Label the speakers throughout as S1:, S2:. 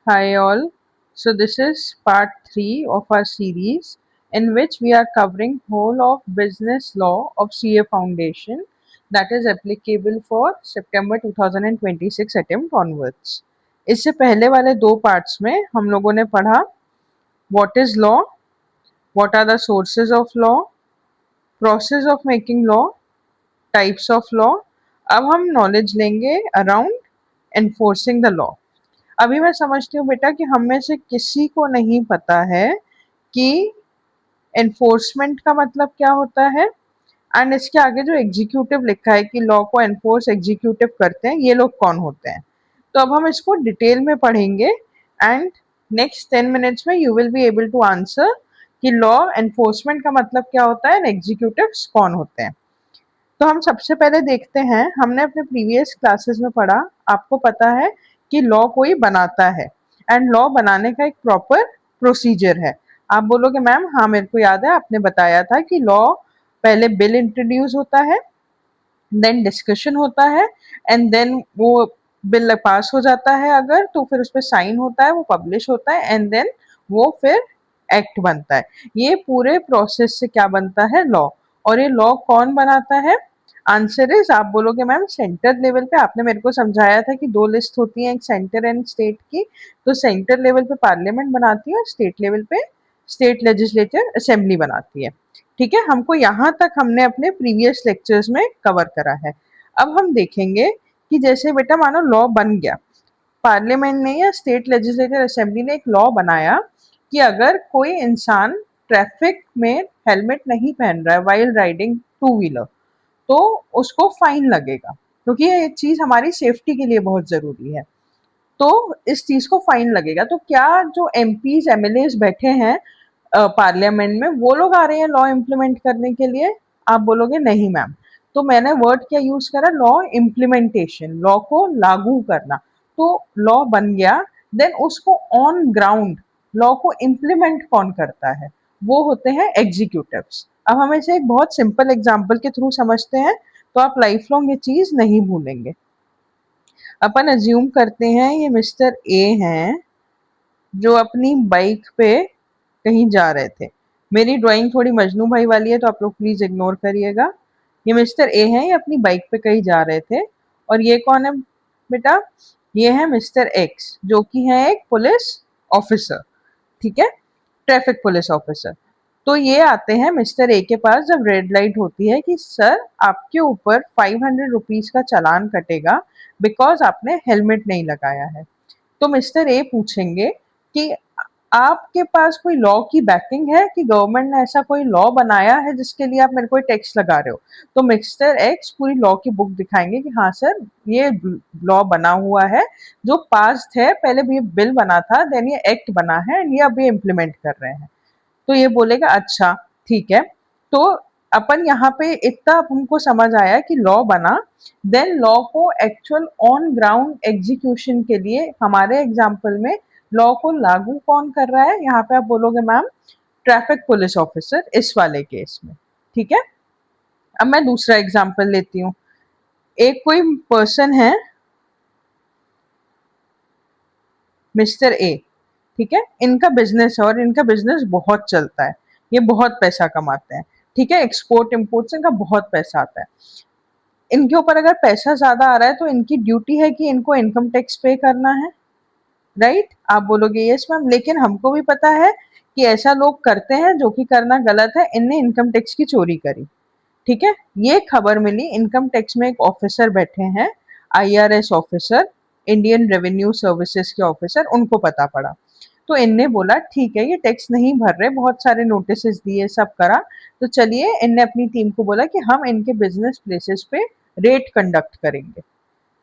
S1: Hi all. So this is part 3 of our series in which we are covering whole of business law of CA Foundation that is applicable for September 2026 attempt onwards. इससे पहले वाले दो parts में हम लोगों ने पढ़ा what is law, what are the sources of law, process of making law, types of law. अब हम नॉलेज लेंगे अराउंड एनफोर्सिंग द लॉ। अभी मैं समझती हूँ बेटा कि हम में से किसी को नहीं पता है कि एनफोर्समेंट का मतलब क्या होता है एंड इसके आगे जो एग्जीक्यूटिव लिखा है कि लॉ को एनफोर्स एग्जीक्यूटिव करते हैं, ये लोग कौन होते हैं। तो अब हम इसको डिटेल में पढ़ेंगे एंड नेक्स्ट 10 मिनट्स में you will be able to answer कि लॉ एनफोर्समेंट का मतलब क्या होता है एंड एग्जीक्यूटिव्स कौन होते हैं। तो हम सबसे पहले देखते हैं, हमने अपने प्रीवियस क्लासेस में पढ़ा, आपको पता है कि लॉ कोई बनाता है एंड लॉ बनाने का एक प्रॉपर प्रोसीजर है। आप बोलोगे मैम हाँ मेरे को याद है, आपने बताया था कि लॉ पहले बिल इंट्रोड्यूस होता है, देन डिस्कशन होता है एंड देन वो बिल पास हो जाता है अगर तो फिर उस पर साइन होता है, वो पब्लिश होता है एंड देन वो फिर एक्ट बनता है। ये पूरे प्रोसेस से क्या बनता है, लॉ। और ये लॉ कौन बनाता है? आंसर इज, आप बोलोगे मैम सेंटर लेवल पे, आपने मेरे को समझाया था कि दो लिस्ट होती है, एक सेंटर एंड स्टेट की। तो सेंटर लेवल पे पार्लियामेंट बनाती है और स्टेट लेवल पे स्टेट लेजिस्लेचर असेंबली बनाती है। ठीक है, हमको यहाँ तक हमने अपने प्रीवियस लेक्चर्स में कवर करा है। अब हम देखेंगे कि जैसे बेटा मानो लॉ बन गया, पार्लियामेंट ने या स्टेट लेजिस्लेटिव असेंबली ने एक लॉ बनाया कि अगर कोई इंसान ट्रैफिक में हेलमेट नहीं पहन रहा है वाइल राइडिंग टू व्हीलर तो उसको फाइन लगेगा, क्योंकि ये चीज हमारी सेफ्टी के लिए बहुत जरूरी है। तो इस चीज को फाइन लगेगा। तो क्या जो एमपीज एमएलएज बैठे हैं पार्लियामेंट में, वो लोग आ रहे हैं लॉ इम्प्लीमेंट करने के लिए? आप बोलोगे नहीं मैम। तो मैंने वर्ड क्या यूज करा, लॉ इम्प्लीमेंटेशन, लॉ को लागू करना। तो लॉ बन गया, देन उसको ऑन ग्राउंड लॉ को इम्प्लीमेंट कौन करता है? वो होते हैं एग्जीक्यूटिव्स। अब हम इसे एक बहुत सिंपल एग्जाम्पल के थ्रू समझते हैं, तो आप लाइफ लॉन्ग ये चीज नहीं भूलेंगे। अपन अज्यूम करते हैं ये मिस्टर ए हैं जो अपनी बाइक पे कहीं जा रहे थे। मेरी ड्राइंग थोड़ी मजनू भाई वाली है तो आप लोग प्लीज इग्नोर करिएगा। ये मिस्टर ए हैं, ये अपनी बाइक पे कहीं जा रहे थे। और ये कौन है बेटा? ये है मिस्टर एक्स जो कि है एक पुलिस ऑफिसर। ठीक है, ट्रैफिक पुलिस ऑफिसर। तो ये आते हैं मिस्टर ए के पास जब रेड लाइट होती है कि सर आपके ऊपर 500 रुपीज का चालान कटेगा बिकॉज आपने हेलमेट नहीं लगाया है। तो मिस्टर ए पूछेंगे कि आपके पास कोई लॉ की बैकिंग है कि गवर्नमेंट ने ऐसा कोई लॉ बनाया है जिसके लिए आप मेरे को टैक्स लगा रहे हो? तो मिस्टर एक्स पूरी लॉ की बुक दिखाएंगे कि हाँ सर ये लॉ बना हुआ है जो पास्ड है, पहले भी ये बिल बना था, देन ये एक्ट बना है एंड ये अभी इम्प्लीमेंट कर रहे हैं। तो ये बोलेगा अच्छा ठीक है। तो अपन यहाँ पे इतना हमको समझ आया कि लॉ बना, देन लॉ को एक्चुअल ऑन ग्राउंड एग्जीक्यूशन के लिए हमारे एग्जाम्पल में लॉ को लागू कौन कर रहा है? यहाँ पे आप बोलोगे मैम ट्रैफिक पुलिस ऑफिसर इस वाले केस में। ठीक है, अब मैं दूसरा एग्जाम्पल लेती हूँ। एक कोई पर्सन है मिस्टर ए, ठीक है, इनका बिजनेस है और इनका बिजनेस बहुत चलता है, ये बहुत पैसा कमाते हैं। ठीक है, एक्सपोर्ट इम्पोर्ट से इनका बहुत पैसा आता है। इनके ऊपर अगर पैसा ज्यादा आ रहा है तो इनकी ड्यूटी है कि इनको इनकम टैक्स पे करना है, राइट? आप बोलोगे यस मैम, लेकिन हमको भी पता है कि ऐसा लोग करते हैं जो कि करना गलत है, इनने इनकम टैक्स की चोरी करी। ठीक है, ये खबर मिली, इनकम टैक्स में एक ऑफिसर बैठे हैं, IRS officer, Indian revenue services के ऑफिसर, उनको पता पड़ा। तो इनने बोला ठीक है ये टैक्स नहीं भर रहे, बहुत सारे नोटिस दिए, सब करा। तो चलिए इनने अपनी टीम को बोला कि हम इनके बिजनेस प्लेसेस पे रेड कंडक्ट करेंगे।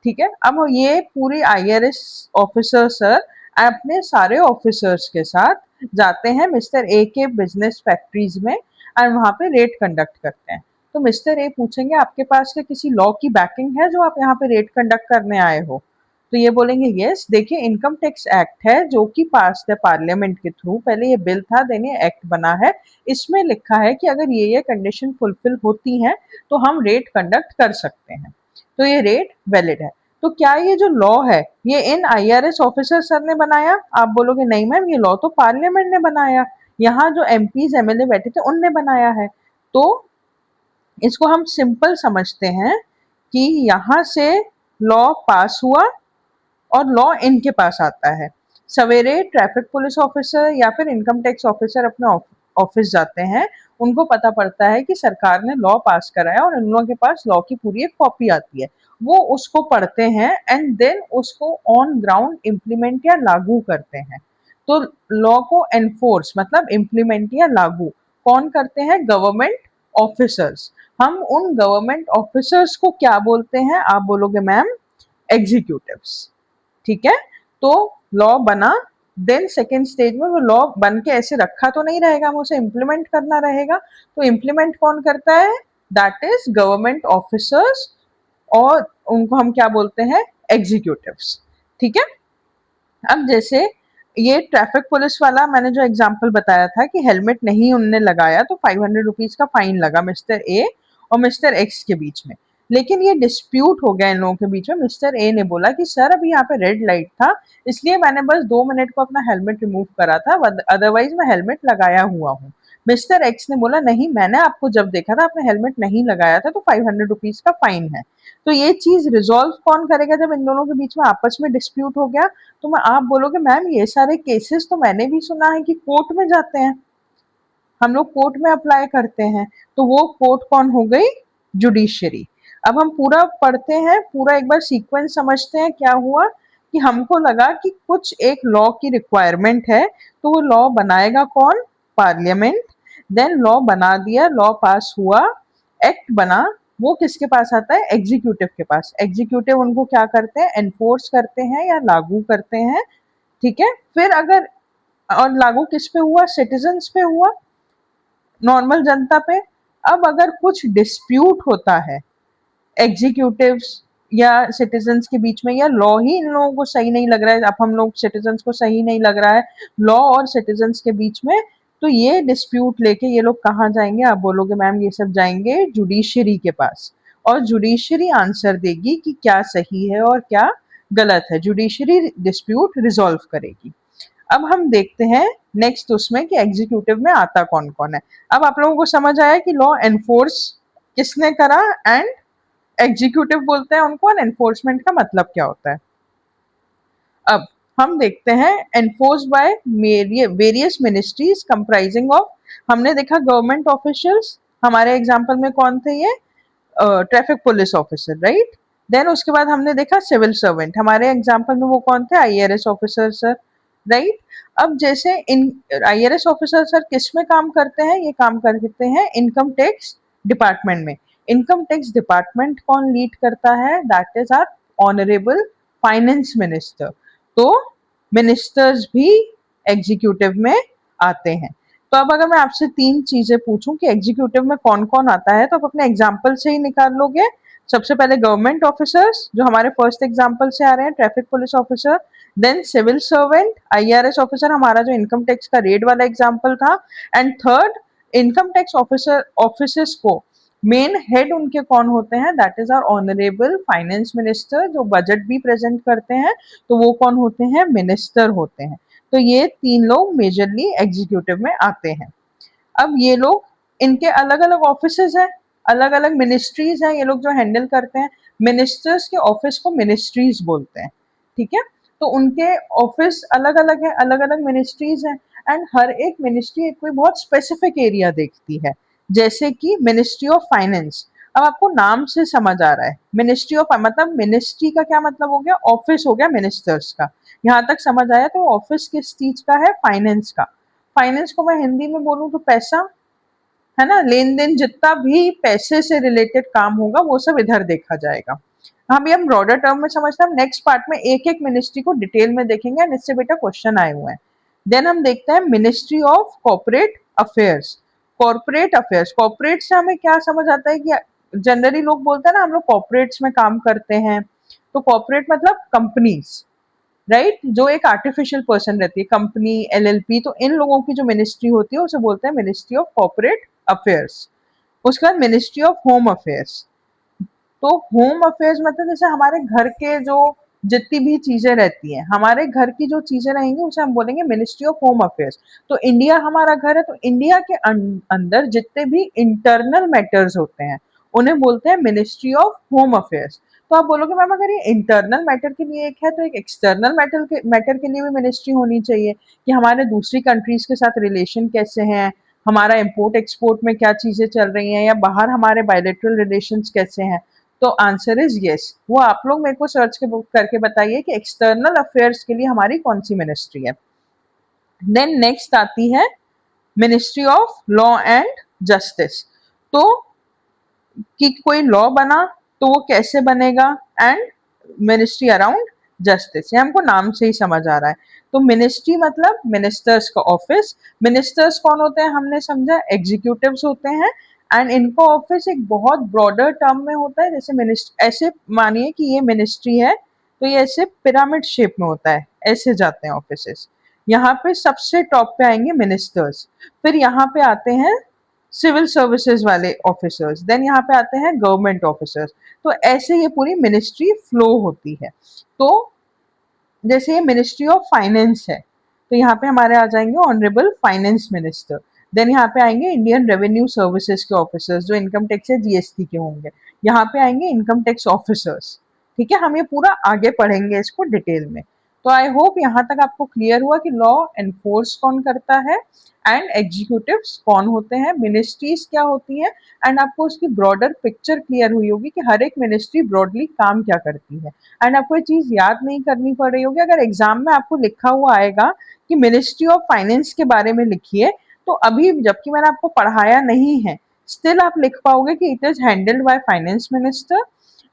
S1: ठीक है, अब ये पूरी आईआरएस ऑफिसर सर अपने सारे ऑफिसर्स के साथ जाते हैं मिस्टर ए के बिजनेस फैक्ट्रीज में और वहां पे रेड कंडक्ट करते हैं। तो मिस्टर ए पूछेंगे आपके पास क्या किसी लॉ की बैकिंग है जो आप यहाँ पे रेड कंडक्ट करने आए हो? तो ये बोलेंगे यस, देखिए इनकम टैक्स एक्ट है जो कि पास है पार्लियामेंट के थ्रू, पहले ये बिल था देन ये एक्ट बना है। इसमें लिखा है कि अगर ये कंडीशन फुलफिल होती हैं तो हम रेड कंडक्ट कर सकते हैं, तो ये रेट वैलिड है। तो क्या ये जो लॉ है ये इन आईआरएस ऑफिसर सर ने बनाया? आप बोलोगे नहीं मैम, ये लॉ तो पार्लियामेंट ने बनाया, यहाँ जो एमपीज एमएलए बैठे थे उनने बनाया है। तो इसको हम सिंपल समझते हैं कि यहाँ से लॉ पास हुआ और लॉ इनके पास आता है। सवेरे ट्रैफिक पुलिस ऑफिसर या फिर इनकम टैक्स ऑफिसर अपने ऑफिस जाते हैं, उनको पता पड़ता है कि सरकार ने लॉ पास कराया और इन लोगों के पास लॉ की पूरी एक कॉपी आती है। वो उसको पढ़ते हैं एंड देन उसको ऑन ग्राउंड इम्प्लीमेंट या लागू करते हैं। तो लॉ को एनफोर्स मतलब इम्प्लीमेंट या लागू कौन करते हैं? Government officers. हम उन गवर्नमेंट ऑफिसर्स को क्या बोलते हैं? आप बोलोगे मैम एग्जीक्यूटिव्स। ठीक है, तो लॉ बना, देन सेकेंड स्टेज में वो लॉ बन के ऐसे रखा तो नहीं रहेगा, हमें उसे इम्प्लीमेंट करना रहेगा। तो इम्प्लीमेंट कौन करता है? दैट इज गवर्नमेंट ऑफिसर्स, और उनको हम क्या बोलते हैं? एग्जीक्यूटिव्स। ठीक है, अब जैसे ये ट्रैफिक पुलिस वाला मैंने जो एग्जांपल बताया था कि हेलमेट नहीं उनने लगाया तो 500 रुपीज का फाइन लगा मिस्टर ए और मिस्टर एक्स के बीच में। लेकिन ये डिस्प्यूट हो गया इन लोगों के बीच में। मिस्टर ए ने बोला कि सर अभी यहाँ पे रेड लाइट था, इसलिए मैंने बस 2 मिनट को अपना हेलमेट रिमूव करा था, अदरवाइज मैं हेलमेट लगाया हुआ हूँ। मिस्टर एक्स ने बोला नहीं, मैंने आपको जब देखा था आपने हेलमेट नहीं लगाया था, तो 500 रुपीज का फाइन है। तो ये चीज रिजॉल्व कौन करेगा जब इन दोनों के बीच में आपस में डिस्प्यूट हो गया? तो मैं आप बोलोगे मैम ये सारे केसेस तो मैंने भी सुना है कि कोर्ट में जाते हैं, हम लोग कोर्ट में अप्लाई करते हैं। तो वो कोर्ट कौन हो गई? जुडिशरी। अब हम पूरा पढ़ते हैं, पूरा एक बार सीक्वेंस समझते हैं क्या हुआ। कि हमको लगा कि कुछ एक लॉ की रिक्वायरमेंट है, तो वो लॉ बनाएगा कौन? पार्लियामेंट। देन लॉ बना दिया, लॉ पास हुआ, एक्ट बना, वो किसके पास आता है? एग्जीक्यूटिव के पास। एग्जीक्यूटिव उनको क्या करते हैं? एनफोर्स करते हैं या लागू करते हैं। ठीक है, फिर अगर और लागू किस पे हुआ? सिटीजन्स पे हुआ, नॉर्मल जनता पे। अब अगर कुछ डिस्प्यूट होता है एग्जीक्यूटिव्स या सिटीजन्स के बीच में, या लॉ ही इन लोगों को सही नहीं लग रहा है, अब हम लोग सिटीजन्स को सही नहीं लग रहा है लॉ और सिटीजन्स के बीच में, तो ये डिस्प्यूट लेके ये लोग कहाँ जाएंगे? आप बोलोगे मैम ये सब जाएंगे जुडिशरी के पास, और जुडिशरी आंसर देगी कि क्या सही है और क्या गलत है। जुडिशरी डिस्प्यूट रिजॉल्व करेगी। अब हम देखते हैं नेक्स्ट उसमें कि एग्जीक्यूटिव में आता कौन कौन है। अब आप लोगों को समझ आया कि लॉ एनफोर्स किसने करा एंड एग्जीक्यूटिव बोलते हैं उनको, और एनफोर्समेंट का मतलब क्या होता है। अब हम देखते हैं enforce by various ministries comprising of, हमने देखा गवर्नमेंट ऑफिशियल्स, हमारे एग्जांपल में कौन थे ये? Traffic police officer, right. Then उसके बाद हमने देखा सिविल सर्वेंट, हमारे एग्जांपल में वो कौन थे? IRS officer sir, right. अब जैसे इन आईआरएस ऑफिसर सर किस में काम करते हैं? ये काम करते हैं इनकम टैक्स डिपार्टमेंट में। इनकम टैक्स डिपार्टमेंट कौन लीड करता है? That is our honourable finance minister. तो मिनिस्टर्स भी एग्जीक्यूटिव में आते हैं। तो अब अगर मैं आपसे 3 चीजें पूछूं कि एग्जीक्यूटिव में कौन कौन आता है, तो आप अपने एग्जाम्पल से ही निकाल लोगे। सबसे पहले गवर्नमेंट ऑफिसर्स जो हमारे फर्स्ट एग्जाम्पल से आ रहे हैं, traffic police officer, then civil servant, IRS officer हमारा जो इनकम टैक्स का रेड वाला एग्जाम्पल था, and third income tax officer office को मेन हेड उनके कौन होते हैं? That is our honourable finance minister, जो बजट भी प्रेजेंट करते हैं, तो वो कौन होते हैं? मिनिस्टर होते हैं। तो ये 3 लोग मेजरली एग्जीक्यूटिव में आते हैं। अब ये लोग, इनके अलग अलग ऑफिसेज हैं, अलग अलग मिनिस्ट्रीज हैं, ये लोग जो हैंडल करते हैं। मिनिस्टर्स के ऑफिस को मिनिस्ट्रीज बोलते हैं। ठीक है, तो उनके ऑफिस अलग अलग है, अलग अलग मिनिस्ट्रीज हैं, एंड हर एक मिनिस्ट्री एक कोई बहुत स्पेसिफिक एरिया देखती है। जैसे कि मिनिस्ट्री ऑफ फाइनेंस, अब आपको नाम से समझ आ रहा है मिनिस्ट्री ऑफ, मतलब मिनिस्ट्री का क्या मतलब हो गया? ऑफिस हो गया मिनिस्टर्स का। यहाँ तक समझ आया? तो ऑफिस किस चीज का है? फाइनेंस का। फाइनेंस को मैं हिंदी में बोलूं तो पैसा, है ना, लेन देन, जितना भी पैसे से रिलेटेड काम होगा वो सब इधर देखा जाएगा। हम ब्रॉडर टर्म में समझते हैं, हम नेक्स्ट पार्ट में एक एक मिनिस्ट्री को डिटेल में देखेंगे, एंड इससे बेटा क्वेश्चन आए हुए हैं। देन हम देखते हैं ministry of corporate affairs. Corporate affairs, corporate से हमें क्या समझ आता है कि जनरली लोग बोलते हैं ना हम लोग कॉर्पोरेट्स में काम करते हैं, तो कॉर्पोरेट मतलब कंपनीज, राइट, जो एक आर्टिफिशियल पर्सन रहती है, कंपनी, एलएलपी, तो इन लोगों की जो मिनिस्ट्री होती है उसे बोलते हैं मिनिस्ट्री ऑफ कॉर्पोरेट अफेयर्स। उसके बाद मिनिस्ट्री ऑफ होम अफेयर्स, तो होम अफेयर्स मतलब जैसे हमारे घर के जो जितनी भी चीजें रहती हैं, हमारे घर की जो चीजें रहेंगी उसे हम बोलेंगे मिनिस्ट्री ऑफ होम अफेयर्स। तो इंडिया हमारा घर है, तो इंडिया के अंदर जितने भी इंटरनल मैटर्स होते हैं उन्हें बोलते हैं मिनिस्ट्री ऑफ होम अफेयर्स। तो आप बोलोगे मैम अगर ये इंटरनल मैटर के लिए एक है तो एक एक्सटर्नल मैटर के लिए भी मिनिस्ट्री होनी चाहिए, कि हमारे दूसरी कंट्रीज के साथ रिलेशन कैसे हैं, हमारा इम्पोर्ट एक्सपोर्ट में क्या चीजें चल रही हैं, या बाहर हमारे बायलेटरल रिलेशंस कैसे हैं। तो आंसर इज यस। वो आप लोग मेरे को सर्च के करके बताइए कि एक्सटर्नल अफेयर्स के लिए हमारी कौन सी मिनिस्ट्री है। देन नेक्स्ट आती है ministry of law and justice. तो कि कोई लॉ बना तो वो कैसे बनेगा, एंड मिनिस्ट्री अराउंड जस्टिस, ये हमको नाम से ही समझ आ रहा है। तो मिनिस्ट्री मतलब मिनिस्टर्स का ऑफिस। मिनिस्टर्स कौन होते हैं हमने समझा, एग्जीक्यूटिव्स होते हैं। एंड इनका ऑफिस एक बहुत ब्रॉडर टर्म में होता है, जैसे मिनिस्ट्री, ऐसे मानिए कि ये मिनिस्ट्री है तो ये ऐसे पिरामिड शेप में होता है, ऐसे जाते हैं ऑफिसेस। यहाँ पे सबसे टॉप पे आएंगे मिनिस्टर्स, फिर यहाँ पे आते हैं सिविल सर्विसेज वाले ऑफिसर्स, देन यहाँ पे आते हैं गवर्नमेंट ऑफिसर्स। तो ऐसे ये पूरी मिनिस्ट्री फ्लो होती है। तो जैसे ये मिनिस्ट्री ऑफ फाइनेंस है, तो यहाँ पे हमारे आ जाएंगे ऑनरेबल फाइनेंस मिनिस्टर। देन यहाँ पे आएंगे इंडियन रेवेन्यू सर्विसेज के ऑफिसर्स, जो इनकम टैक्स या जीएसटी के होंगे। यहाँ पे आएंगे इनकम टैक्स ऑफिसर्स। ठीक है, हम ये पूरा आगे पढ़ेंगे इसको डिटेल में। तो आई होप यहाँ तक आपको क्लियर हुआ कि लॉ एनफोर्स कौन करता है, एंड एग्जीक्यूटिव्स कौन होते हैं, मिनिस्ट्रीज क्या होती हैं, एंड आपको उसकी ब्रॉडर पिक्चर क्लियर हुई होगी कि हर एक मिनिस्ट्री ब्रॉडली काम क्या करती है। एंड आपको ये चीज याद नहीं करनी पड़ रही होगी, अगर एग्जाम में आपको लिखा हुआ आएगा कि मिनिस्ट्री ऑफ फाइनेंस के बारे में लिखिए, तो अभी जबकि मैंने आपको पढ़ाया नहीं है, स्टिल आप लिख पाओगे कि it is handled by finance minister.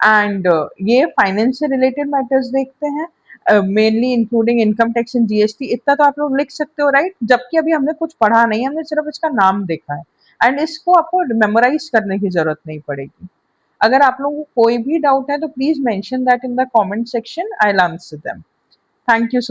S1: And ये फाइनेंस से रिलेटेड मैटर्स देखते हैं, mainly including income tax and GST. इतना तो आप लोग लिख सकते हो, राइट, जबकि अभी हमने कुछ पढ़ा नहीं, हमने सिर्फ इसका नाम देखा है। एंड इसको आपको मेमोराइज करने की जरूरत नहीं पड़ेगी। अगर आप लोगों को कोई भी डाउट है तो please mention that in the comment section, I will answer them. Thank you so